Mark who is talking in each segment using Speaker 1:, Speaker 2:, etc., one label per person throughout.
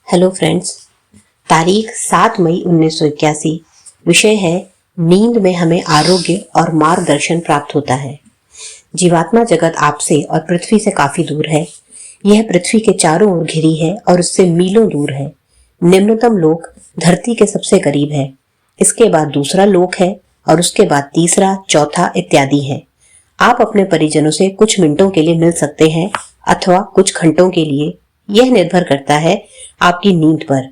Speaker 1: Hello friends. तारीख 7 मई 1981। विषय है नींद में हमें आरोग्य और मार्गदर्शन प्राप्त होता है। जीवात्मा जगत आपसे और पृथ्वी से काफी दूर है। यह पृथ्वी के चारों ओर घिरी है और उससे मीलों दूर है। निम्नतम लोक धरती के सबसे करीब है, इसके बाद दूसरा लोक है और उसके बाद तीसरा, चौथा इत्यादि है। आप अपने परिजनों से कुछ मिनटों के लिए मिल सकते हैं अथवा कुछ घंटों के लिए। यह निर्भर करता है आपकी नींद पर,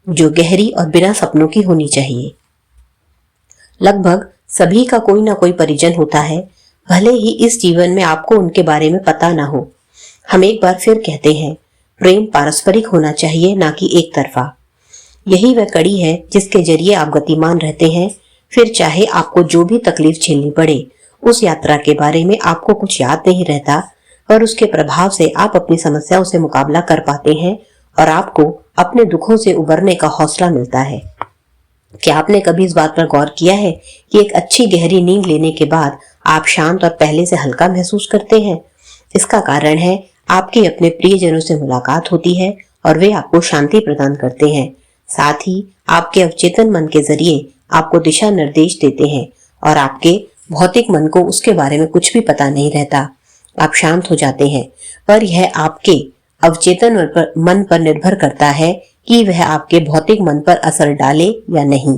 Speaker 1: जो गहरी और बिना सपनों की होनी चाहिए। लगभग सभी का कोई ना कोई परिजन होता है, भले ही इस जीवन में आपको उनके बारे में पता ना हो। हम एक बार फिर कहते हैं, प्रेम पारस्परिक होना चाहिए, ना कि एक तरफा। यही वह कड़ी है जिसके जरिए आप गतिमान रहते हैं। फिर चाहे आपको जो भी तकलीफ झेलनी पड़े, उस यात्रा के बारे में आपको कुछ याद नहीं रहता, पर उसके प्रभाव से आप अपनी समस्याओं से मुकाबला कर पाते हैं और आपको अपने दुखों से उबरने का हौसला मिलता है। क्या आपने कभी इस बात पर गौर किया है कि एक अच्छी गहरी नींद लेने के बाद आप शांत और पहले से हल्का महसूस करते हैं? इसका कारण है आपके अपने प्रियजनों से मुलाकात होती है और वे आपको शांति प्रदान करते हैं। साथ ही आपके अवचेतन मन के जरिए आपको दिशा निर्देश देते हैं और आपके भौतिक मन को उसके बारे में कुछ भी पता नहीं रहता। आप शांत हो जाते हैं, पर यह आपके अवचेतन मन पर निर्भर करता है कि वह आपके भौतिक मन पर असर डाले या नहीं।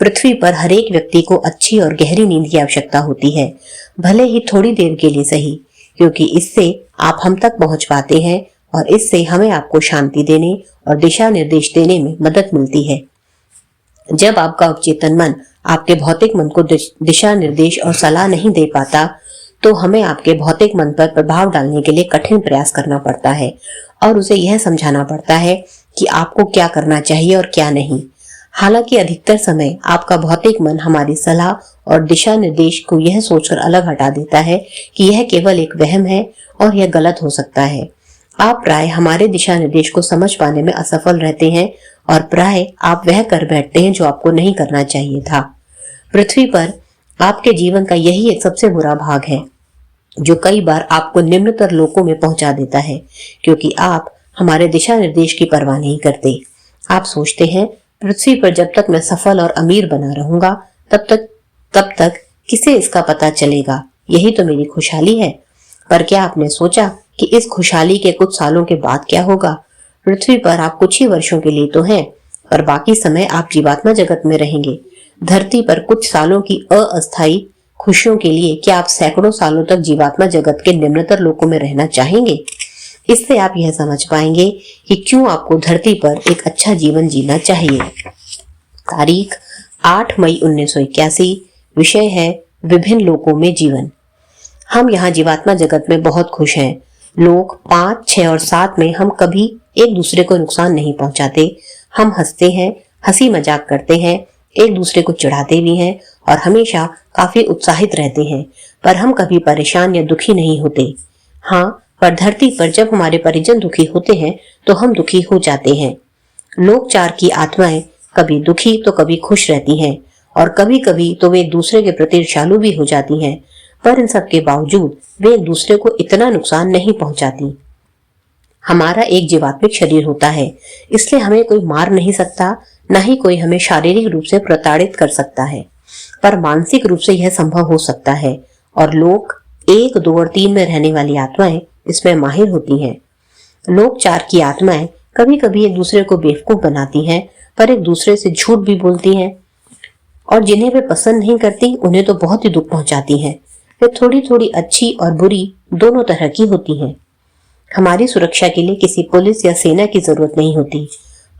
Speaker 1: पृथ्वी पर हर एक व्यक्ति को अच्छी और गहरी नींद की आवश्यकता होती है, भले ही थोड़ी देर के लिए सही, क्योंकि इससे आप हम तक पहुंच पाते हैं और इससे हमें आपको शांति देने और दिशा निर्देश देने में मदद मिलती है। जब आपका अवचेतन मन आपके भौतिक मन को दिशा निर्देश और सलाह नहीं दे पाता, तो हमें आपके भौतिक मन पर प्रभाव डालने के लिए कठिन प्रयास करना पड़ता है और उसे यह समझाना पड़ता है कि आपको क्या करना चाहिए और क्या नहीं। हालांकि अधिकतर समय आपका भौतिक मन हमारी सलाह और दिशा निर्देश को यह सोचकर अलग हटा देता है कि यह केवल एक वहम है और यह गलत हो सकता है। आप प्राय हमारे दिशा निर्देश को समझ पाने में असफल रहते हैं और प्राय आप वह कर बैठते हैं जो आपको नहीं करना चाहिए था। पृथ्वी पर आपके जीवन का यही एक सबसे बुरा भाग है, जो कई बार आपको निम्नतर लोकों में पहुंचा देता है, क्योंकि आप हमारे दिशा निर्देश की परवाह नहीं करते। आप सोचते हैं, पृथ्वी पर जब तक मैं सफल और अमीर बना रहूंगा, तब तक किसे इसका पता चलेगा? यही तो मेरी खुशहाली है। पर क्या आपने सोचा कि इस खुशहाली के कुछ सालों के बाद क्या होगा? पृथ्वी पर आप कुछ ही वर्षों के लिए तो हैं, पर बाकी समय आप जीवात्मा जगत में रहेंगे। धरती पर कुछ सालों की अस्थायी खुशियों के लिए क्या आप सैकड़ों सालों तक जीवात्मा जगत के निम्नतर लोकों में रहना चाहेंगे? इससे आप यह समझ पाएंगे कि क्यों आपको धरती पर एक अच्छा जीवन जीना चाहिए। तारीख 8 मई 1981। विषय है विभिन्न लोकों में जीवन। हम यहाँ जीवात्मा जगत में बहुत खुश हैं। लोक 5, 6 और 7 में हम कभी एक दूसरे को नुकसान नहीं पहुंचाते। हम हंसते हैं, हंसी मजाक करते हैं, एक दूसरे को चिढ़ाते भी हैं और हमेशा काफी उत्साहित रहते हैं, पर हम कभी परेशान या दुखी नहीं होते। हाँ, पर धरती पर जब हमारे परिजन दुखी होते हैं तो हम दुखी हो जाते हैं। लोक 4 की आत्माएं कभी दुखी तो कभी खुश रहती हैं और कभी कभी तो वे एक दूसरे के प्रति ईर्ष्यालु भी हो जाती हैं, पर इन सब के बावजूद वे एक दूसरे को इतना नुकसान नहीं पहुंचाती। हमारा एक जीवात्मिक शरीर होता है, इसलिए हमें कोई मार नहीं सकता, न ही कोई हमें शारीरिक रूप से प्रताड़ित कर सकता है, पर मानसिक रूप से यह संभव हो सकता है और लोक 1, 2 और 3 में रहने वाली आत्माएं इसमें माहिर होती हैं। लोक 4 की आत्माएं कभी कभी एक दूसरे को बेवकूफ बनाती हैं, पर एक दूसरे से झूठ भी बोलती हैं और जिन्हें वे पसंद नहीं करती उन्हें तो बहुत ही दुख पहुंचाती हैं। वे थोड़ी थोड़ी अच्छी और बुरी दोनों तरह की होती हैं। हमारी सुरक्षा के लिए किसी पुलिस या सेना की जरूरत नहीं होती,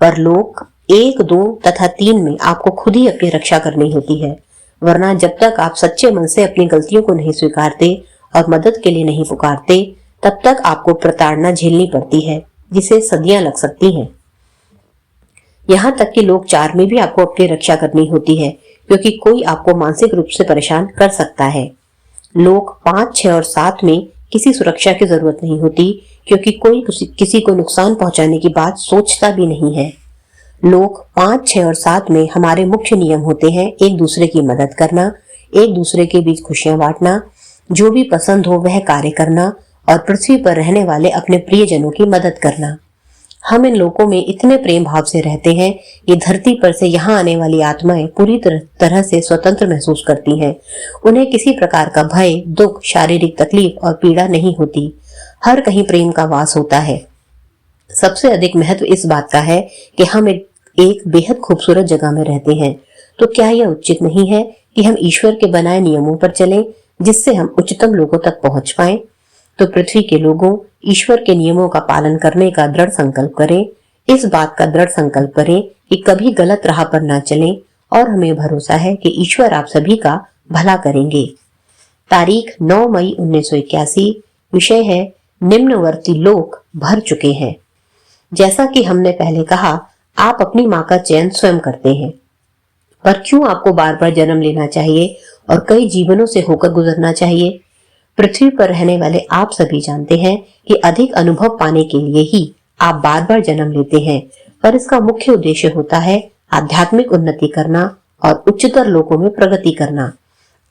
Speaker 1: पर लोक 1, 2 तथा 3 में आपको खुद ही अपनी रक्षा करनी होती है, वरना जब तक आप सच्चे मन से अपनी गलतियों को नहीं स्वीकारते और मदद के लिए नहीं पुकारते, तब तक आपको प्रताड़ना झेलनी पड़ती है, जिसे सदियां लग सकती हैं। यहाँ तक कि लोक 4 में भी आपको अपनी रक्षा करनी होती है, क्योंकि कोई आपको मानसिक रूप से परेशान कर सकता है। लोक 5, 6 और 7 में किसी सुरक्षा की जरूरत नहीं होती, क्योंकि कोई किसी को नुकसान पहुंचाने की बात सोचता भी नहीं है। लोक 5, 6 और 7 में हमारे मुख्य नियम होते हैं एक दूसरे की मदद करना, एक दूसरे के बीच खुशियां बांटना, जो भी पसंद हो वह कार्य करना और पृथ्वी पर रहने वाले अपने प्रियजनों की मदद करना। हम इन लोकों में इतने प्रेम भाव से रहते हैं कि धरती पर से यहाँ आने वाली आत्माएं पूरी तरह से स्वतंत्र महसूस करती हैं। उन्हें किसी प्रकार का भय, दुख, शारीरिक तकलीफ और पीड़ा नहीं होती। हर कहीं प्रेम का वास होता है। सबसे अधिक महत्व इस बात का है कि हम एक बेहद खूबसूरत जगह में रहते हैं। तो क्या यह उचित नहीं है कि हम ईश्वर के बनाए नियमों पर चलें, जिससे हम उच्चतम लोगों तक पहुंच पाएं? तो पृथ्वी के लोगों, ईश्वर के नियमों का पालन करने का दृढ़ संकल्प करें। इस बात का दृढ़ संकल्प करें कि कभी गलत राह पर न चलें, और हमें भरोसा है कि ईश्वर आप सभी का भला करेंगे। तारीख 9 मई 1981। विषय है निम्नवर्ती लोक भर चुके हैं। जैसा कि हमने पहले कहा, आप अपनी माँ का चयन स्वयं करते हैं, पर क्यों आपको बार बार जन्म लेना चाहिए और कई जीवनों से होकर गुजरना चाहिए? पृथ्वी पर रहने वाले आप सभी जानते हैं कि अधिक अनुभव पाने के लिए ही आप बार बार जन्म लेते हैं, पर इसका मुख्य उद्देश्य होता है आध्यात्मिक उन्नति करना और उच्चतर लोकों में प्रगति करना।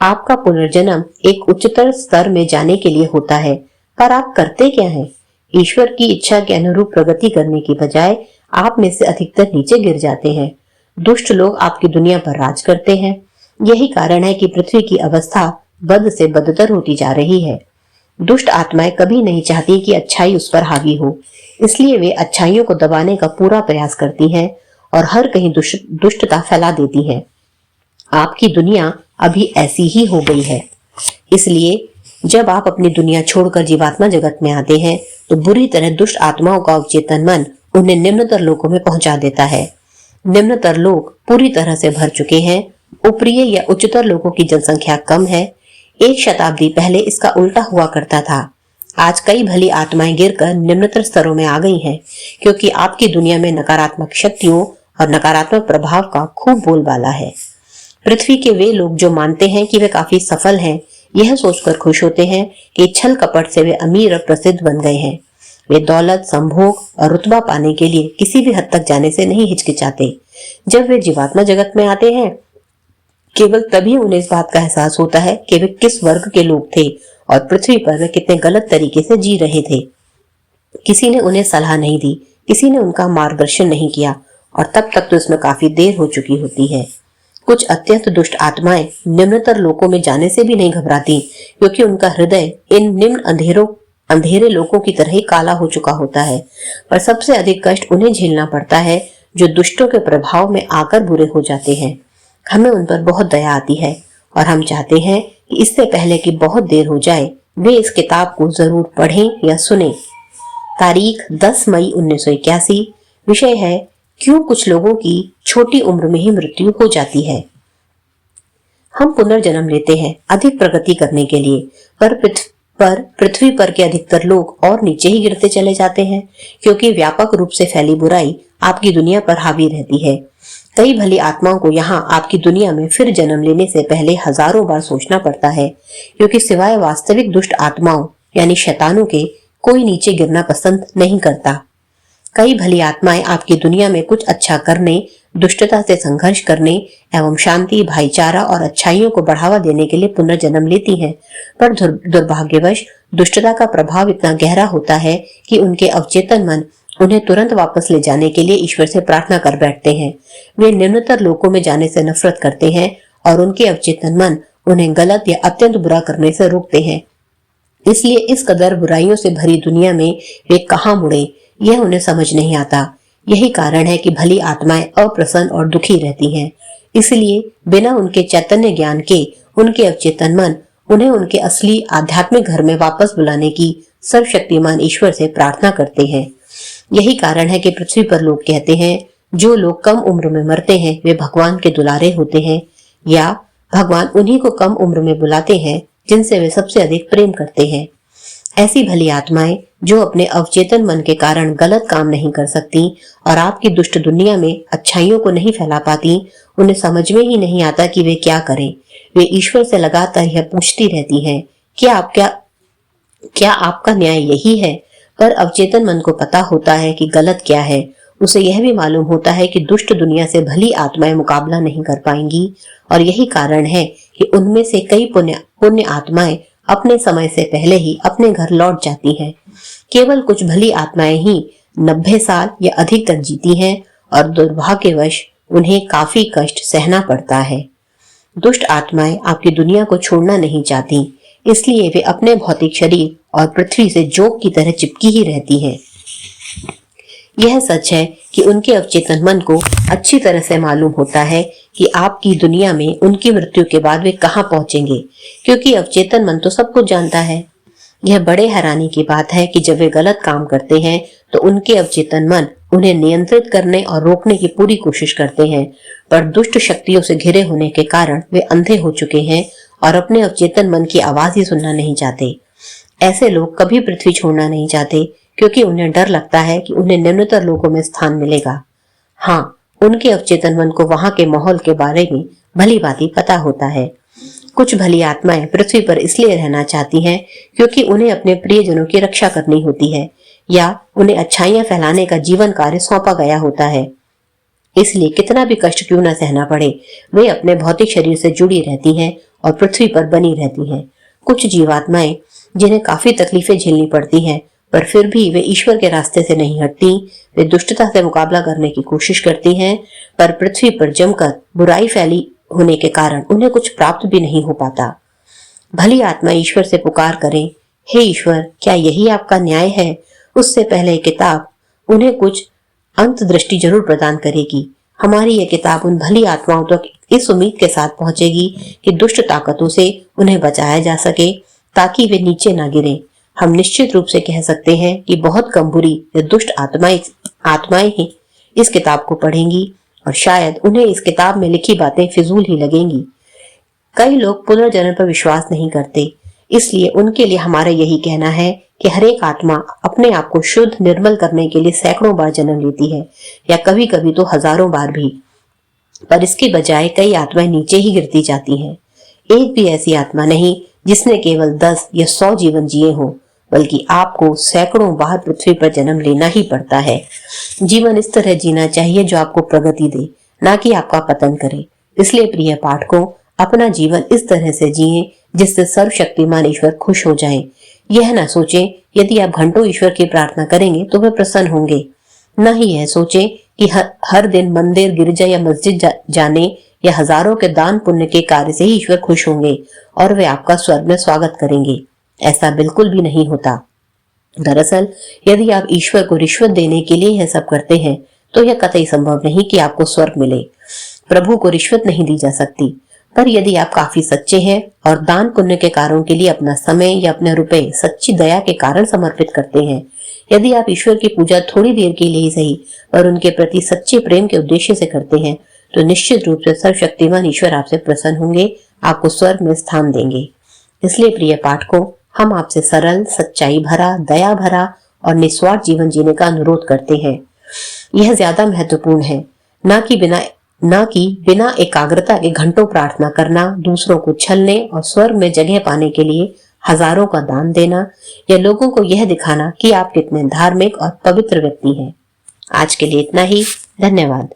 Speaker 1: आपका पुनर्जन्म एक उच्चतर स्तर में जाने के लिए होता है, पर आप करते क्या हैं? ईश्वर की इच्छा के अनुरूप प्रगति करने की बजाय आप में से अधिकतर नीचे गिर जाते हैं। दुष्ट लोग आपकी दुनिया पर राज करते हैं। यही कारण है कि पृथ्वी की अवस्था बद से बदतर होती जा रही है। दुष्ट आत्माएं कभी नहीं चाहती कि अच्छाई उस पर हावी हो, इसलिए वे अच्छाइयों को दबाने का पूरा प्रयास करती हैं और हर कहीं दुष्टता फैला देती हैं। आपकी दुनिया अभी ऐसी ही हो गई है। इसलिए जब आप अपनी दुनिया छोड़कर जीवात्मा जगत में आते हैं, तो बुरी तरह दुष्ट आत्माओं का अवचेतन मन उन्हें निम्नतर लोकों में पहुंचा देता है। निम्नतर लोक पूरी तरह से भर चुके हैं। ऊपरी या उच्चतर लोकों की जनसंख्या कम है। 1 शताब्दी पहले इसका उल्टा हुआ करता था। आज कई भली आत्माएं गिरकर निम्नतर स्तरों में आ गई हैं, क्योंकि आपकी दुनिया में नकारात्मक शक्तियों और नकारात्मक प्रभाव का खूब बोलबाला है। पृथ्वी के वे लोग जो मानते हैं कि वे काफी सफल हैं, यह सोचकर खुश होते हैं कि छल कपट से वे अमीर और प्रसिद्ध बन गए हैं। वे दौलत, संभोग और रुतबा पाने के लिए किसी भी हद तक जाने से नहीं हिचकिचाते। जब वे जीवात्मा जगत में आते हैं, केवल तभी उन्हें इस बात का एहसास होता है कि वे किस वर्ग के लोग थे और पृथ्वी पर वे कितने गलत तरीके से जी रहे थे। किसी ने उन्हें सलाह नहीं दी, किसी ने उनका मार्गदर्शन नहीं किया, और तब तक तो इसमें काफी देर हो चुकी होती है। कुछ अत्यंत दुष्ट आत्माएं निम्नतर लोकों में जाने से भी नहीं घबराती, क्योंकि उनका हृदय इन निम्न अंधेरे लोकों की तरह ही काला हो चुका होता है। पर सबसे अधिक कष्ट उन्हें झेलना पड़ता है जो दुष्टों के प्रभाव में आकर बुरे हो जाते हैं। हमें उन पर बहुत दया आती है और हम चाहते हैं कि इससे पहले कि बहुत देर हो जाए, वे इस किताब को जरूर पढ़ें या सुनें। तारीख 10 मई 1981। विषय है क्यों कुछ लोगों की छोटी उम्र में ही मृत्यु हो जाती है। हम पुनर्जन्म लेते हैं अधिक प्रगति करने के लिए, पर पृथ्वी पर के अधिकतर लोग और नीचे ही गिरते चले जाते हैं, क्योंकि व्यापक रूप से फैली बुराई आपकी दुनिया पर हावी रहती है। कई भली आत्माओं को यहाँ आपकी दुनिया में फिर जन्म लेने से पहले हजारों बार सोचना पड़ता है, क्योंकि सिवाय वास्तविक दुष्ट आत्माओं यानी शैतानों के कोई नीचे गिरना पसंद नहीं करता। कई भली आत्माएं आपकी दुनिया में कुछ अच्छा करने, दुष्टता से संघर्ष करने एवं शांति, भाईचारा और अच्छाइयों को बढ़ावा देने के लिए पुनर्जन्म लेती हैं, पर दुर्भाग्यवश दुष्टता का प्रभाव इतना गहरा होता है कि उनके अवचेतन मन उन्हें तुरंत वापस ले जाने के लिए ईश्वर से प्रार्थना कर बैठते हैं। वे निम्नतर लोकों में जाने से नफरत करते हैं और उनके अवचेतन मन उन्हें गलत या अत्यंत बुरा करने से रोकते हैं। इसलिए इस कदर बुराइयों से भरी दुनिया में वे कहाँ मुड़े, यह उन्हें समझ नहीं आता। यही कारण है कि भली आत्माएं अप्रसन्न और दुखी रहती हैं। इसलिए बिना उनके चैतन्य ज्ञान के उनके अवचेतन मन उन्हें उनके असली आध्यात्मिक घर में वापस बुलाने की सर्वशक्तिमान ईश्वर से प्रार्थना करते हैं। यही कारण है कि पृथ्वी पर लोग कहते हैं जो लोग कम उम्र में मरते हैं वे भगवान के दुलारे होते हैं, या भगवान उन्हीं को कम उम्र में बुलाते हैं जिनसे वे सबसे अधिक प्रेम करते हैं। ऐसी भली आत्माएं जो अपने अवचेतन मन के कारण गलत काम नहीं कर सकती और आपकी दुष्ट दुनिया में अच्छाइयों को नहीं फैला पाती, उन्हें समझ में ही नहीं आता कि वे क्या करें। वे ईश्वर से लगातार यह पूछती रहती हैं, क्या आपका न्याय यही है? पर अवचेतन मन को पता होता है कि गलत क्या है। उसे यह भी मालूम होता है कि दुष्ट दुनिया से भली आत्माएं मुकाबला नहीं कर पाएंगी, और यही कारण है कि उनमें से कई पुण्य आत्माएं अपने समय से पहले ही अपने घर लौट जाती हैं। केवल कुछ भली आत्माएं ही 90 साल या अधिक तक जीती हैं और दुर्भाग्यवश उन्हें काफी कष्ट सहना पड़ता है। दुष्ट आत्माएं आपकी दुनिया को छोड़ना नहीं चाहती, इसलिए वे अपने भौतिक शरीर और पृथ्वी से जोक की तरह चिपकी ही रहती हैं। यह सच है कि उनके अवचेतन मन को अच्छी तरह से मालूम होता है कि आपकी दुनिया में उनकी मृत्यु के बाद वे कहां पहुंचेंगे, क्योंकि अवचेतन मन तो सब कुछ जानता है। यह बड़े हैरानी की बात है कि जब वे गलत काम करते हैं तो उनके अवचेतन मन उन्हें नियंत्रित करने और रोकने की पूरी कोशिश करते हैं, पर दुष्ट शक्तियों से घिरे होने के कारण वे अंधे हो चुके हैं और अपने अवचेतन मन की आवाज ही सुनना नहीं चाहते। ऐसे लोग कभी पृथ्वी छोड़ना नहीं चाहते, क्योंकि उन्हें डर लगता है कि उन्हें निम्नतर लोकों में स्थान मिलेगा। हाँ, उनके अवचेतन मन को वहां के माहौल के बारे में भली भांति पता होता है। कुछ भली आत्माएं पृथ्वी पर इसलिए रहना चाहती हैं क्योंकि उन्हें अपने प्रियजनों की रक्षा करनी होती है या उन्हें अच्छाइयां फैलाने का जीवन कार्य सौंपा गया होता है। इसलिए कितना भी कष्ट क्यों न सहना पड़े, वे अपने भौतिक शरीर से जुड़ी रहती हैं और पृथ्वी पर बनी रहती हैं। कुछ जीवात्माएं जिन्हें काफी तकलीफें झेलनी पड़ती हैं, पर फिर भी वे ईश्वर के रास्ते से नहीं हटती। वे दुष्टता से मुकाबला करने की कोशिश करती हैं, पर पृथ्वी पर जमकर बुराई फैली होने के कारण उन्हें कुछ प्राप्त भी नहीं हो पाता। भली आत्मा ईश्वर से पुकार करें, हे ईश्वर, क्या यही आपका न्याय है? उससे पहले किताब उन्हें कुछ अंत दृष्टि जरूर प्रदान करेगी। हमारी यह किताब उन भली आत्माओं तक इस उम्मीद के साथ पहुंचेगी कि दुष्ट ताकतों से उन्हें बचाया जा सके ताकि वे नीचे ना गिरें। हम निश्चित रूप से कह सकते हैं कि बहुत कम बुरी या दुष्ट आत्माएं ही इस किताब को पढ़ेंगी और शायद उन्हें इस किताब में लिखी बातें फिजूल ही लगेंगी। कई लोग पुनर्जन्म पर विश्वास नहीं करते, इसलिए उनके लिए हमारा यही कहना है कि हर एक आत्मा अपने आप को शुद्ध निर्मल करने के लिए सैकड़ों बार जन्म लेती है या कभी कभी तो हजारों बार भी, पर इसके बजाय कई आत्माएं नीचे ही गिरती जाती हैं। एक भी ऐसी आत्मा नहीं जिसने केवल 10 या 100 जीवन जिए हों, बल्कि आपको सैकड़ों बार पृथ्वी पर जन्म लेना ही पड़ता है। जीवन इस तरह जीना चाहिए जो आपको प्रगति दे, ना कि आपका पतन करे। इसलिए प्रिय पाठकों, अपना जीवन इस तरह से जिए जिससे सर्वशक्तिमान ईश्वर खुश हो जाए। यह ना सोचें यदि आप घंटों ईश्वर की प्रार्थना करेंगे तो वे प्रसन्न होंगे। न ही यह सोचें कि हर दिन मंदिर, गिरजा या मस्जिद जाने या हजारों के दान पुण्य के कार्य से ही ईश्वर खुश होंगे और वे आपका स्वर्ग में स्वागत करेंगे। ऐसा बिल्कुल भी नहीं होता। दरअसल यदि आप ईश्वर को रिश्वत देने के लिए यह सब करते हैं तो यह कतई संभव नहीं कि आपको स्वर्ग मिले। प्रभु को रिश्वत नहीं दी जा सकती, पर यदि आप काफी सच्चे हैं और दान पुण्य के कार्यों के लिए अपना समय या अपने रुपए सच्ची दया के कारण समर्पित करते हैं, यदि आप ईश्वर की पूजा थोड़ी देर के लिए ही सही पर उनके प्रति सच्चे प्रेम के उद्देश्य से करते हैं, तो निश्चित रूप से सर्वशक्तिमान ईश्वर आपसे प्रसन्न होंगे, आपको स्वर्ग में स्थान देंगे। इसलिए प्रिय पाठकों, हम आपसे सरल, सच्चाई भरा, दया भरा और निस्वार्थ जीवन जीने का अनुरोध करते हैं। यह ज्यादा महत्वपूर्ण है, ना कि बिना एकाग्रता के घंटों प्रार्थना करना, दूसरों को छलने और स्वर्ग में जगह पाने के लिए हजारों का दान देना या लोगों को यह दिखाना कि आप कितने धार्मिक और पवित्र व्यक्ति हैं। आज के लिए इतना ही। धन्यवाद।